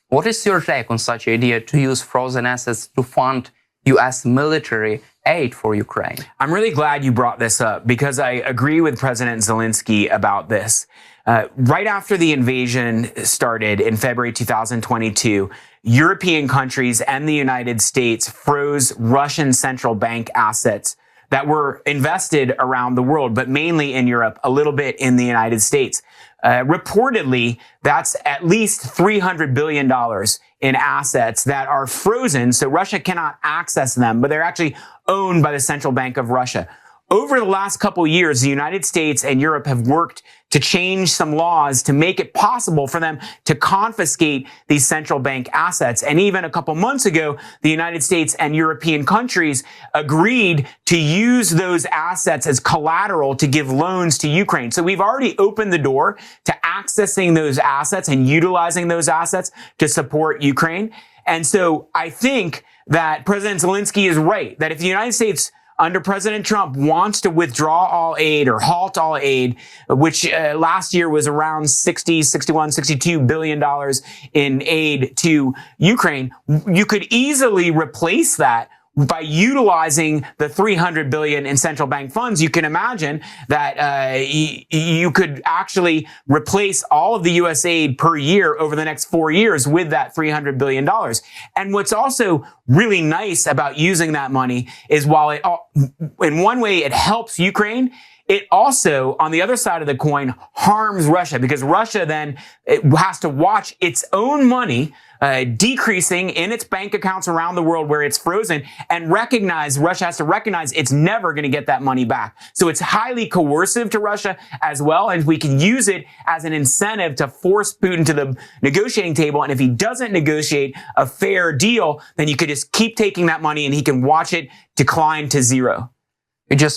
What is your take on such idea to use frozen assets to fund U.S. military aid for Ukraine? I'm really glad you brought this up because I agree with President Zelensky about this. Right after the invasion started in February 2022, European countries and the United States froze Russian central bank assets that were invested around the world, but mainly in Europe, a little bit in the United States. Reportedly, that's at least $300 billion in assets that are frozen, so Russia cannot access them, but they're actually owned by the Central Bank of Russia. Over the last couple of years, the United States and Europe have worked to change some laws to make it possible for them to confiscate these central bank assets. And even a couple months ago, the United States and European countries agreed to use those assets as collateral to give loans to Ukraine. So we've already opened the door to accessing those assets and utilizing those assets to support Ukraine. And so I think that President Zelensky is right, that if the United States under President Trump wants to withdraw all aid or halt all aid, which last year was around 62 billion dollars in aid to Ukraine, you could easily replace that by utilizing the $300 billion in central bank funds. You can imagine that you could actually replace all of the U.S. aid per year over the next 4 years with that $300 billion. And what's also really nice about using that money is while in one way it helps Ukraine, it also, on the other side of the coin, harms Russia, because Russia then has to watch its own money decreasing in its bank accounts around the world where it's frozen, and Russia has to recognize it's never going to get that money back. So it's highly coercive to Russia as well, and we can use it as an incentive to force Putin to the negotiating table. And if he doesn't negotiate a fair deal, then you could just keep taking that money and he can watch it decline to zero. You just